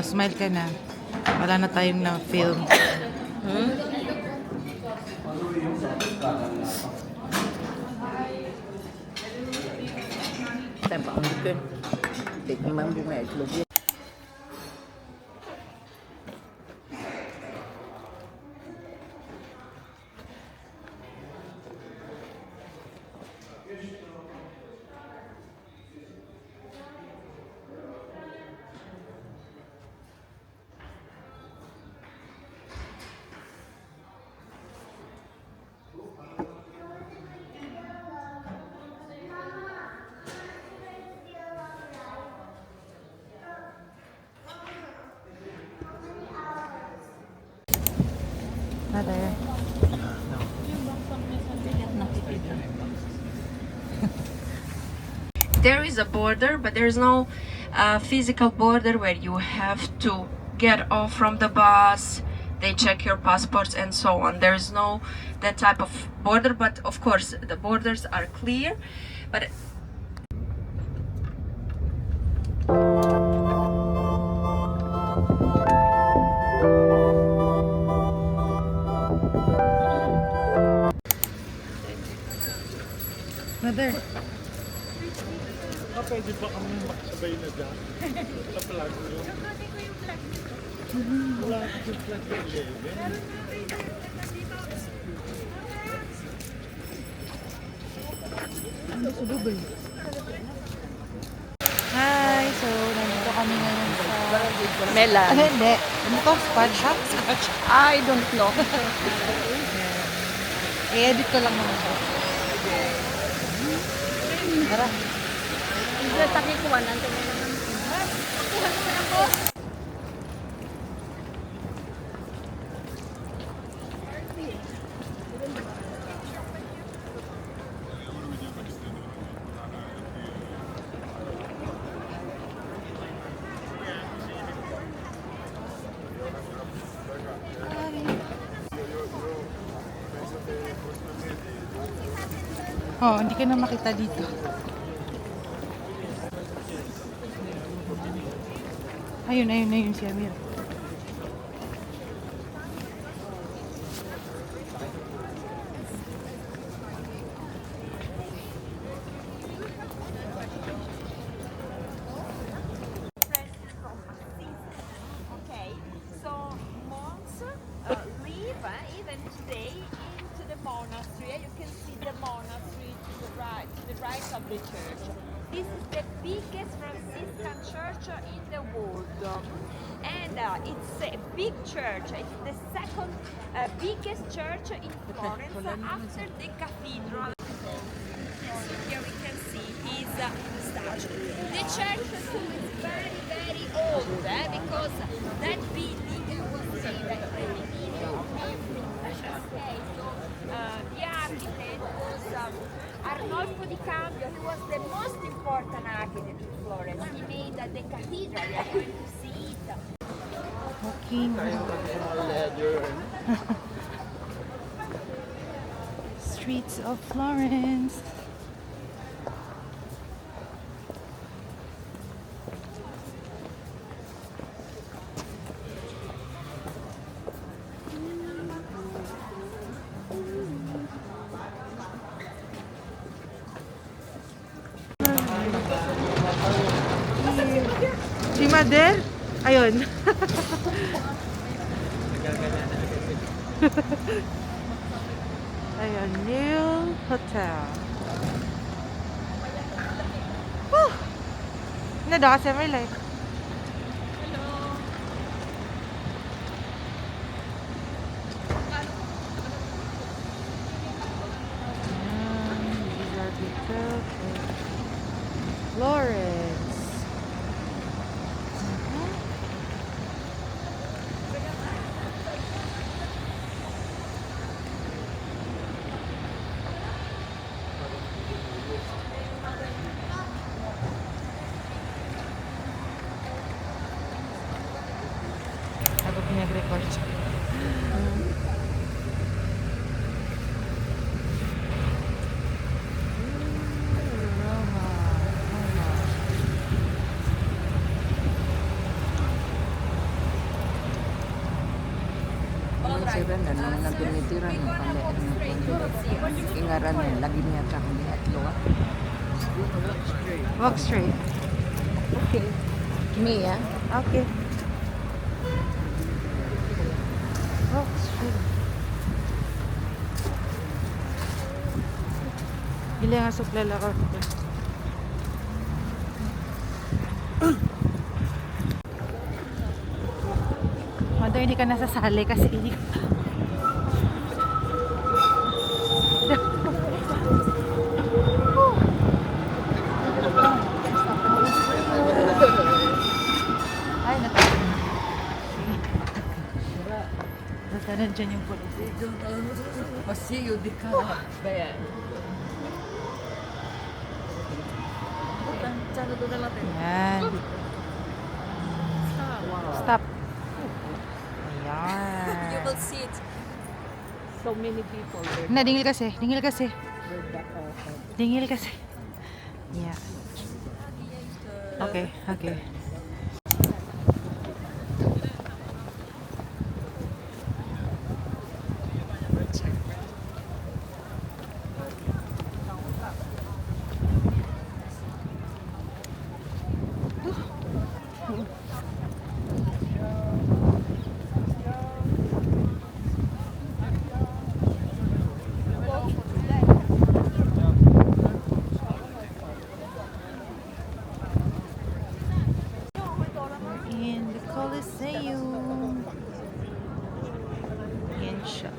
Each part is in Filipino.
Smile ka na. Wala na tayong na-film. Sen bara mycket. Det kan man bli med till. Mother. There is a border, but there's no physical border where you have to get off from the bus, they check your passports and so on. There's no that type of border, but of course the borders are clear. But Mother. Pwede ba kami makasabay na dyan? Sa flag yun? Wala akong flag 11. Hi! So, nandito kami ngayon sa... Mellan. Ano, hindi. Ano to? Spot shop? I don't know. I-edit ko lang naman siya. Tara. Hindi, takikuan. Nantin na naman. Takuhan naman ako. Oh, hindi ka na makita dito. Ayun si Amir. Okay, so monks live even today into the monastery. You can see the monastery to the right of the church. This is the biggest Franciscan church in the world, and it's a big church. It's the second biggest church in Florence after the cathedral. So here we can see his statue. The church too is very, very old because that building was really okay, so the architect was Arnolfo di Cambio. He was the most important architect in Florence. He made the cathedral. We are going to see it. Walking. Streets of Florence. Si Mother? Ayun. Ayun, new hotel. Woo! Nada kasi may light. These are details of Florence. Habang pinag-record siya. Roma. nang nagumitiran ng pala ingaran niya lagi niya sa kanya at luwa. Walk straight. Okay. Me, ah? Okay. Walk straight. Gila nga suklala ka. Mother, hindi ka nasasali kasi ay, natakot na. Basta nandyan yung pulis. Pasiyo di ka. Bayan. Yan. Stop. Ayan. You will see it. So many people there. Na, dingil kasi. Dingil kasi. Dingil kasi. Yeah. Okay, okay. In the Coliseum. Yan siya.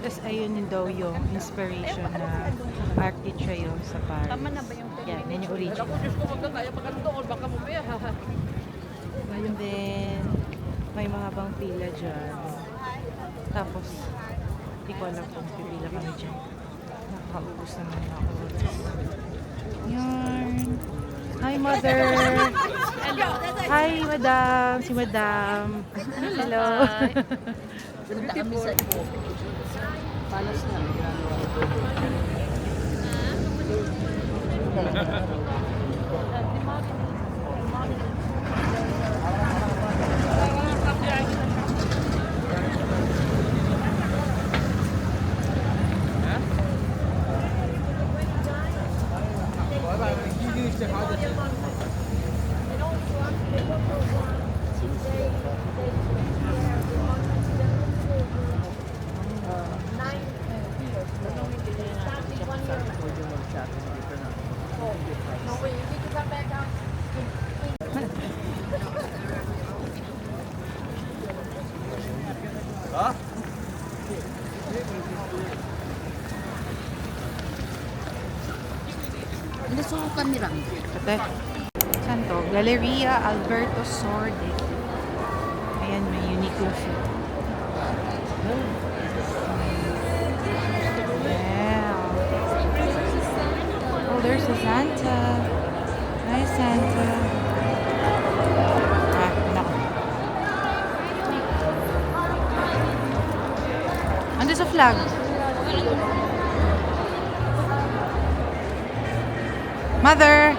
Tapos ayun din daw yung inspiration na Arc de Triomphe sa Paris. Tama na ba yung Yan, yan yung original. And then, may mga bang pila dyan. Tapos, hindi ko alam kung pipila kami dyan. Nakakaubos naman ako. Yan. Hi, mother! Hi, madam! Si madam! Hello! Punta kami sa ipo. Palas na. Nasuko kami lang. Ate, saan to? Galleria Alberto Sordi. Ayan, may Uniqlo siya. Yeah. Oh, there's a Santa. Hi, Santa. Ah, nako. Ando sa flag. Mother!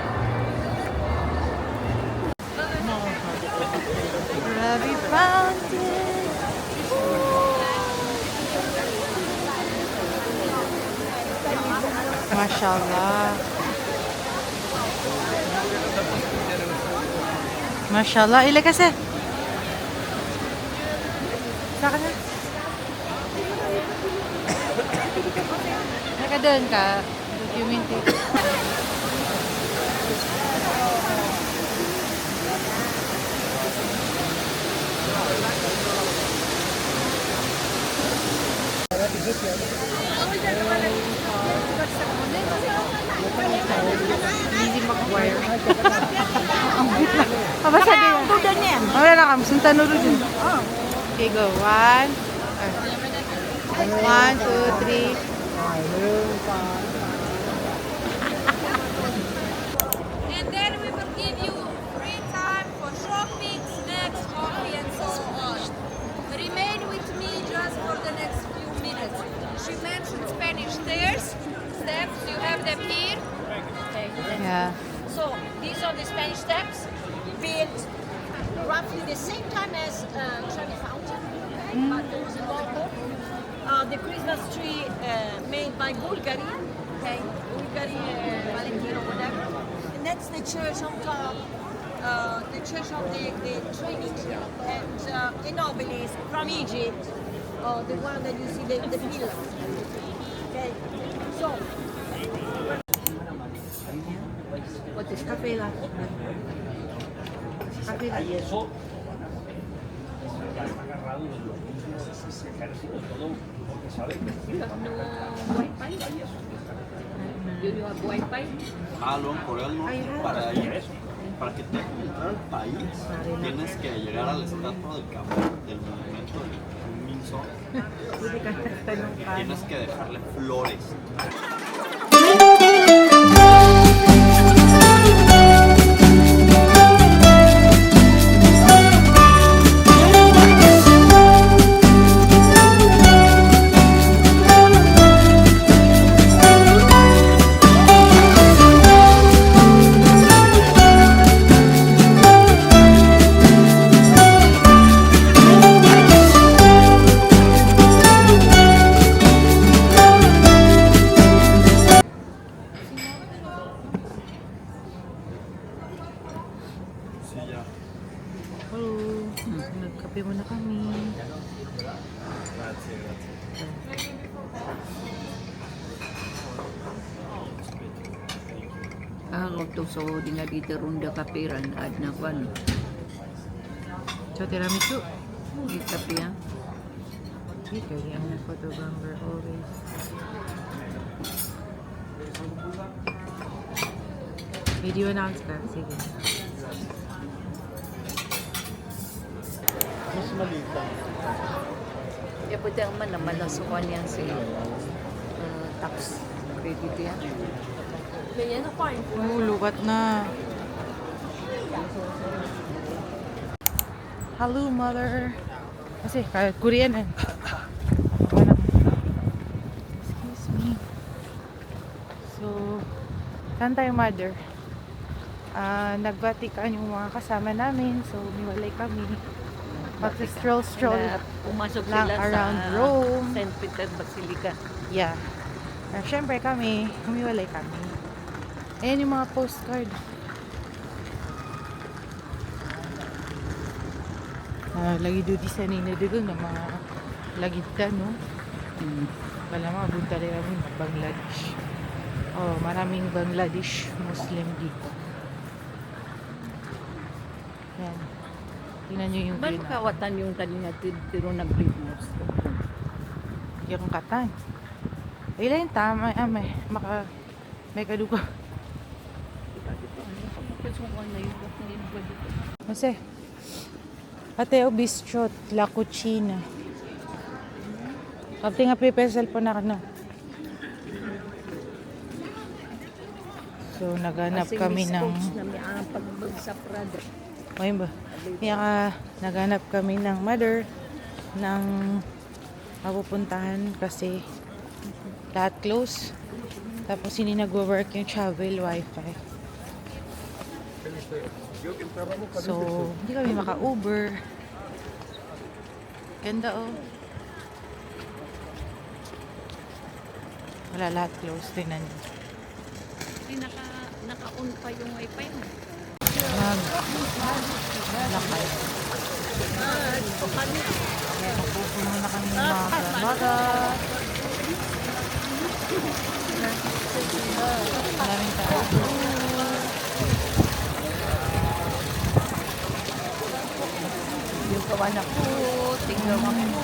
Ravi Fountain! Mashallah. Mashallah. Ile kasi? Saka na? Nakadoon ka. Documented. Easy mag-wire. Ang but na. Mabasa din. Ang buda niya. Wala na kam. Sunta nuro dun. Okay, go. 1, 2, 3. And then we will give you free time for shopping, snacks, coffee, and so on. Remain with me just for the next few minutes. She mentioned Spanish steps. You have them here. Okay. Yeah. So these are the Spanish steps built roughly the same time as Trevi Fountain, okay? But there was a logo. The Christmas tree made by Bulgari, okay? Bulgari, Valentino, whatever. And that's the church on top. The church of the Trinity and an obelisk from Egypt, the one that you see the pillar. Okay, so What is cafe latte? Cafe latte. Y eso ya está agarrado de los mismos ejércitos, todo, porque saben you have no Wi-Fi. Do you have Wi-Fi? Jalo en Corea del Norte para que te dejen entrar al país tienes que llegar a la estatua del cabrón del monumento de Minso, Pwede ka tanong ka. tienes que dejarle flores. Hello. Nagkape muna kami. Ako to so di nga dito runda kapiran ad na kwan. So, tiramisu. Di kape ya. Dito, yung photographer always. Video announce ka. Sige. Mas maliit lang. Ya pwede man naman nasukan yan si tax credit yan. Lukat na. Hello, mother. Kasi, Korean eh. Excuse me. So, saan tayo, mother? Nagbatikan yung mga kasama namin. So, umiwalay kami. Mag-stroll Pumasok lang sila around sa Rome. St. Peter Basilica. Yeah. Siyempre kami, humiwalay kami. Ayan yung mga postcard. Lagi doon di sa ninadugo ng mga lagita, no? Wala mga bunta rin kami ng Bangladesh. Oh, maraming Bangladesh Muslim dito. Yan. Tingnan nyo yung Ba't view na. kawatan yung kanina tiro nag-Christmas? Yung katan. Ilan yung tama, may kaduga. Kasi, Ateo Bistrot, La Cucina. Kapti nga pipesel po na ano. So, naghanap kami ng... na may pagbag sa Prada. Ayun ba? Kaya naghanap kami ng mother ng mapupuntahan kasi lahat close. Tapos hindi nagwo-work yung travel wifi. So, hindi kami maka-Uber. Ganda oh. Wala, lahat close. Tingnan niyo. Naka-on pa yung wifi mo. Lakay. Magpupuno na kami ng mga grandmother. Maraming tao. Yung kawanak ko, tingnan mo ko.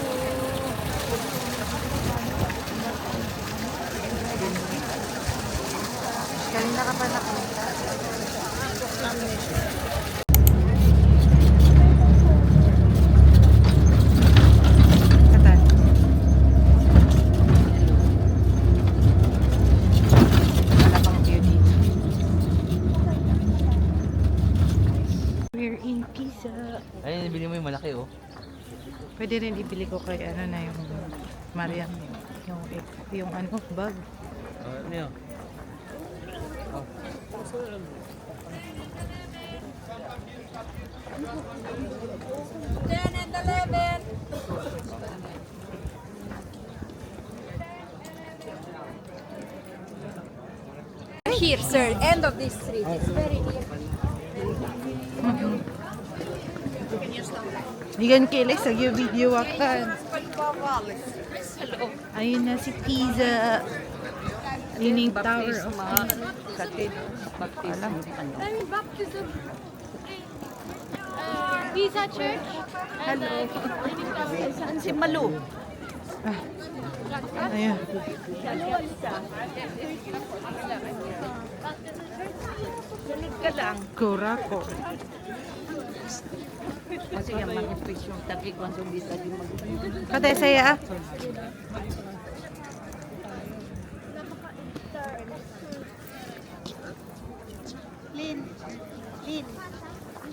Kanina ka pa nakita. Katan. Wala pang view dito. We're in Pisa. Ay, nabili mo yung malaki, oh. Pwede rin ibili ko kay ano na yung Mariam. Yung ano, bag. Ano yun? 10 and 11. Here, sir, end of this street. It's very near. Igan kilis, video akan. Ayun na si Pisa. Leaning Tower of Pisa. Baptism. Pisa Church. Hello. Saan si Malu? Ayun. Sunod ka lang. Kurako. Kasi yung manipis yung taki kung sumita di mag... Kate, saya.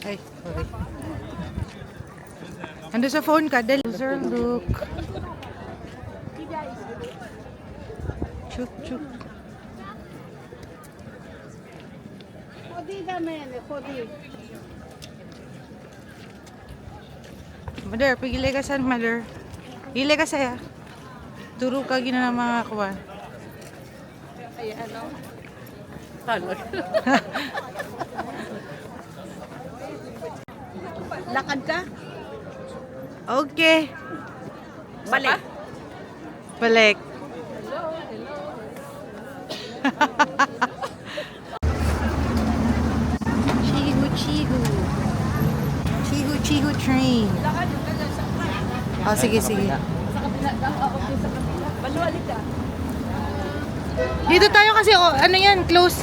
Ay, sorry. Ando sa phone ka, Del. Sir, look. Chuk, chuk. Mother, pagilay ka saan, mother? Pagilay ka saya. Turo ka gina ng mga kuwan. Ay, ano? Talon. Lakad ka? Okay. Balik. Balik. Chihu, chihu. Chihu, chihu train. Oh, sige, sige. Balualik ka. Dito tayo kasi, oh, ano yan, close.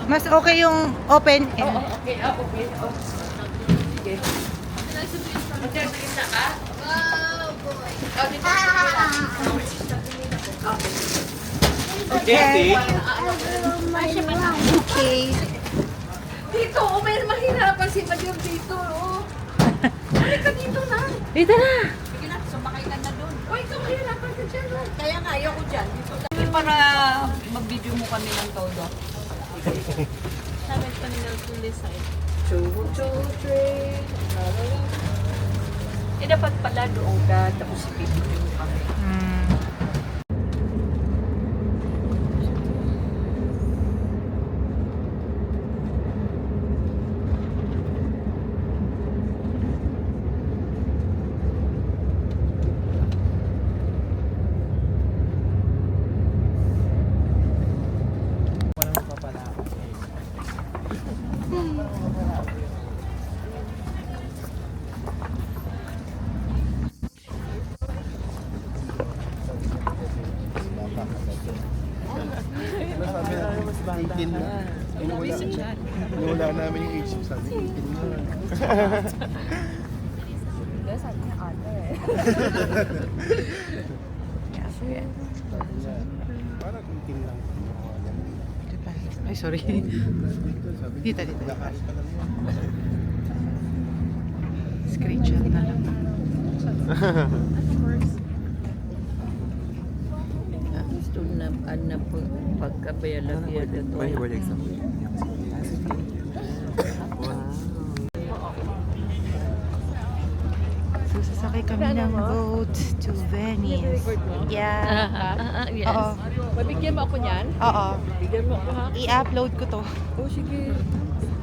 Mas okay yung open. Okay, okay. Sige. Okay. Okay. Dito, oh, may mahirapan si Madam dito, oh. Balik ka dito na. Dito na. Sige na, sumakay ka na doon. Oh, ikaw mahirapan ka dyan, oh. Kaya nga, ayoko dyan. Dito lang. Para mag-video mo kami ng todo. Sabi pa nila to this side. Choo-choo train. Eh, dapat pala doon ka, tapos video mo kami. Wala namin yung age, sabi ko, 18 na. Parang 18 lang. Ay, sorry. Dito, dito. Screenshot na lang. Gusto na, ano po, pagkabayalagyan na to. So, sasakay kami ng boat to Venice. Yeah. Yes. Oo. Mabigyan mo ako niyan? Oo. Bigyan mo ako ha? I-upload ko to. Oh, sige.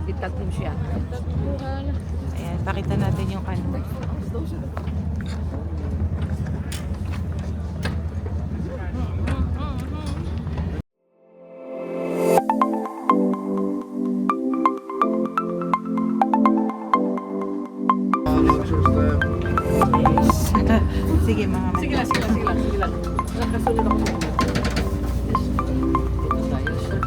Itag mo siya. Ayan, pakita natin yung ano. Sige mga man. Sige lang. Kasunod ako. Ito tayo siya.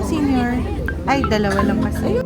Senior. Ay, dalawa lang kasi.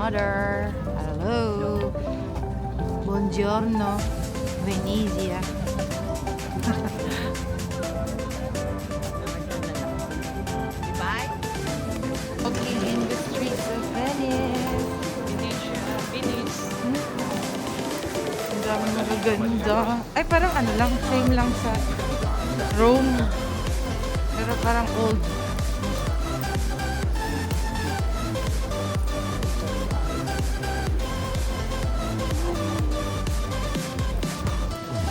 mother. Hello. Buongiorno, Venezia. Bye. Walking in the streets of Venice. Finish. Ang dami magaganda. Ay, parang ano lang, same lang sa Rome. Pero parang old.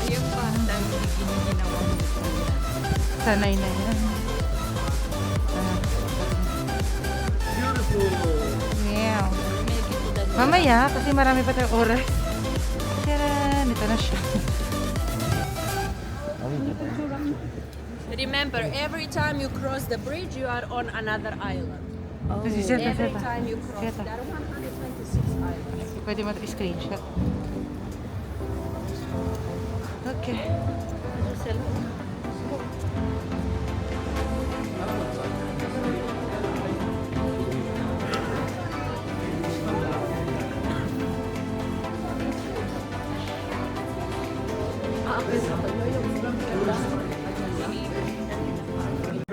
Ayun pa, ang dami ginawa mo. Sanay na yan. Yeah. Mamaya, kasi marami pa tayong oras. Tara, ito na siya. Remember, every time you cross the bridge, you are on another island. Kasi seta, Every seta. time you cross, Seta. there are 126 islands. Pwede mo ito screenshot. Okay.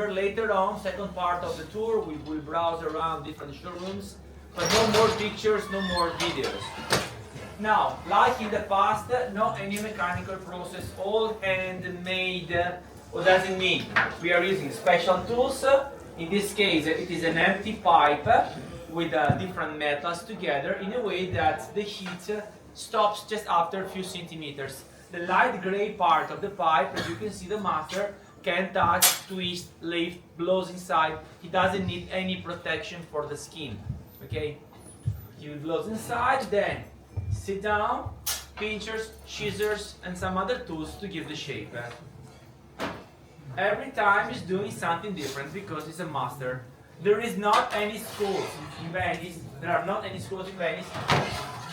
Later on, second part of the tour, we will browse around different showrooms, but no more pictures, no more videos. Now, like in the past, no any mechanical process, all handmade. What does it mean? We are using special tools. In this case, it is an empty pipe with different metals together in a way that the heat stops just after a few centimeters. The light gray part of the pipe, as you can see, the master can touch, twist, lift, blows inside. He doesn't need any protection for the skin. Okay? He blows inside, then sit down, pinchers, scissors, and some other tools to give the shape. Every time he's doing something different because he's a master. There is not any schools in Venice. There are not any schools in Venice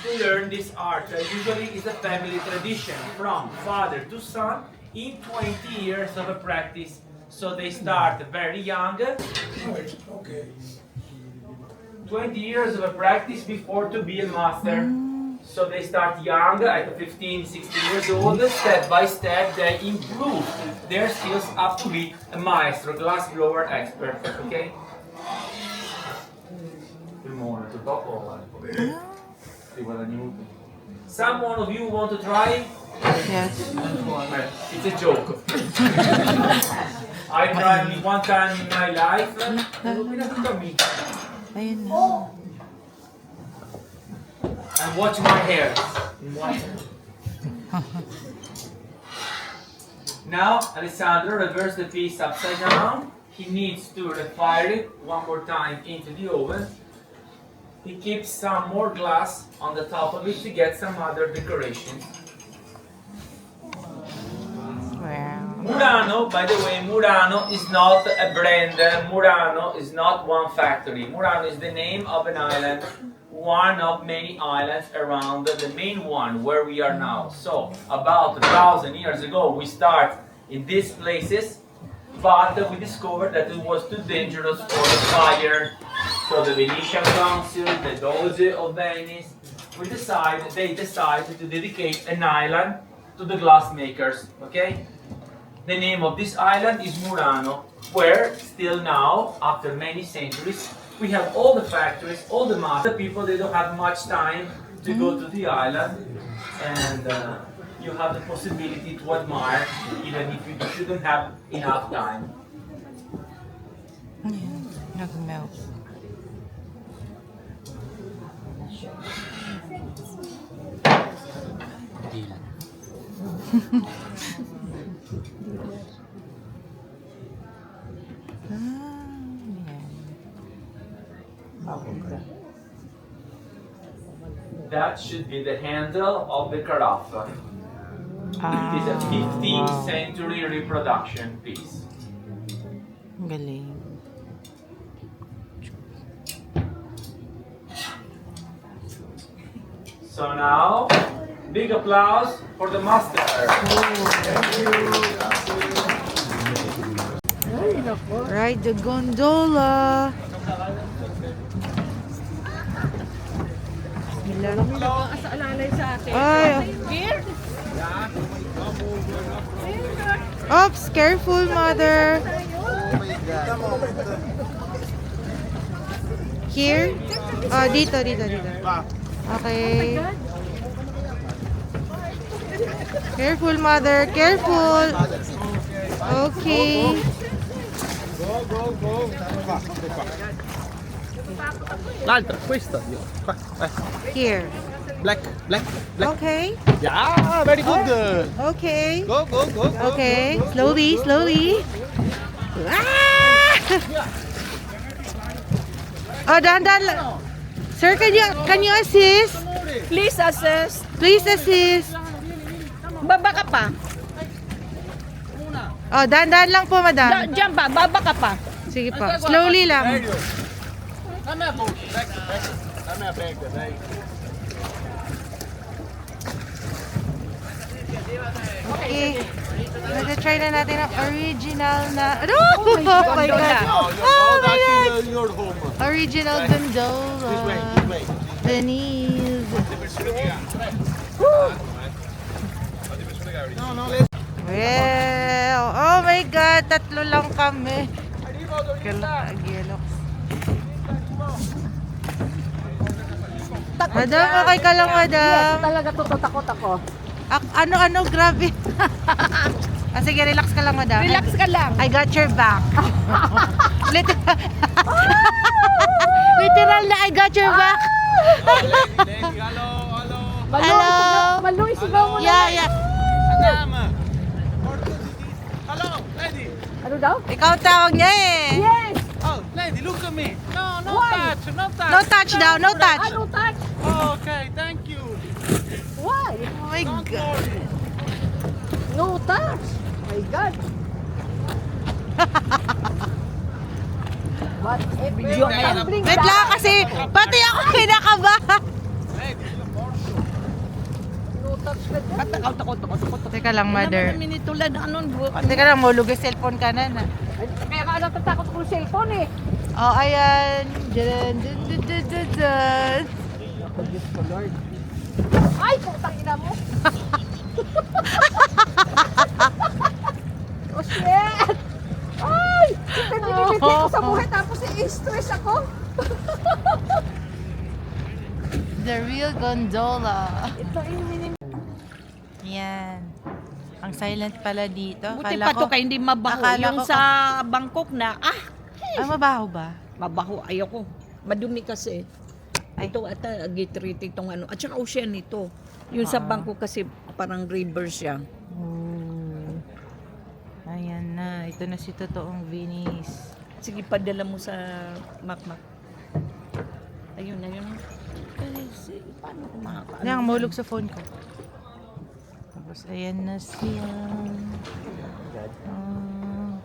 to learn this art. Usually it's a family tradition from father to son in 20 years of a practice. So they start very young. 20 years of a practice before to be a master. So they start young, at 15, 16 years old. Step by step, they improve their skills up to be a maestro, glass blower expert. Okay? Someone of you want to try? Yes. It's a joke. I tried only one time in my life. Ayun na. And watch my hair. Now, Alessandro reverse the piece upside down. He needs to refire it one more time into the oven. He keeps some more glass on the top of it to get some other decoration. Wow. Murano, by the way, Murano is not a brand. Murano is not one factory. Murano is the name of an island, one of many islands around the main one where we are now. So, about 1,000 years ago, we start in these places, but we discovered that it was too dangerous for the fire. So the Venetian Council, the Doge of Venice, they decided to dedicate an island to the glassmakers. Okay. The name of this island is Murano, where still now, after many centuries, we have all the factories, all the master people. They don't have much time to go to the island, and you have the possibility to admire, even if you shouldn't have enough time. Nag-melt. That should be the handle of the carafa. It is a 15th century reproduction piece. Galing. So now, big applause for the master. Ride the gondola. Ilan? Nakakaalalay sa atin. Ay, Here? oops, careful, mother. Here? Oh, dito. Okay. Careful, mother. Careful. Okay. L'altra, questa. Qua. Here. Black. Okay. Yeah, very good. Okay. Go. Okay. Slowly. Ah! Oh, dahan-dahan lang. Sir, can you assist? Please assist. Please assist. Baba ka pa. Oh, dahan-dahan lang po, madam. Diyan ba? Baba ka pa. Sige po. Slowly lang. Okay. Try na natin ang original na... Ano? Oh my God. Oh my God. Your home. Original gondola. Venice. Well, oh my God. Tatlo lang kami. Gelok. Madam, okay ka lang, madam? Talaga takot ako. Ano, grabe. Sige, relax ka lang, madam. Relax ka lang. I got your back. Literal na, I got your back. Hello. Maluy, sigaw mo na. Yeah. Hello, lady. Ano daw? Ikaw tawag niya eh. Yes. Oh, lady, look at me. No Why? touch. No touch daw, no touch. Ano touch? Okay, thank you. Why? Oh my God. No touch. My God. What a video. Wait lang kasi, pati ako kinakabahan. No touch ka dyan. Takot. Teka lang, mother. Minitulan, anon bro. Teka lang, mulog yung cellphone ka na. Kaya ka natatakot ko sa cellphone eh. Oh, ayan. Dun. Ay, putang ina mo. Oh shit! Ay! Pinipili ko sa buhay tapos i-stress ako. The real gondola. Ito yung Yan. Ang silent pala dito. buti Akala pa to ko- kaya hindi mabaho. akala Yung ko- sa Bangkok na, Ay, mabaho ba? mabaho. Ayoko. Madumi kasi. Ay. Ito ata gitreat itong ano. At saka ocean ito. Yung sa Bangkok kasi parang river siya. Oh. Ayan na. Ito na si totoong Venice. Sige, padala mo sa Makmak. Ayun. Kasi, paano ko makakaano? Yan, mulog sa phone ko. Tapos, ayan na siya. Ah.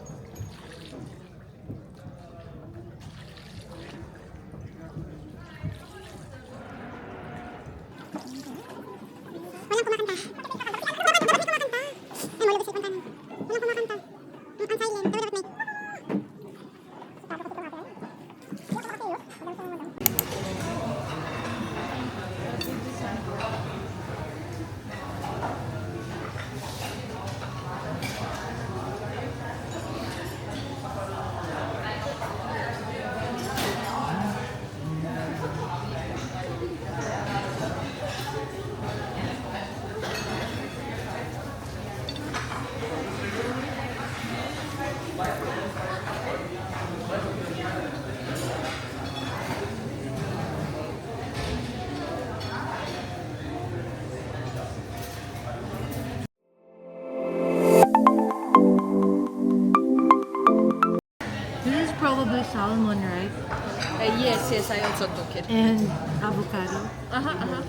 This is probably salmon, right? Yes, I also took it. And avocado. Aha.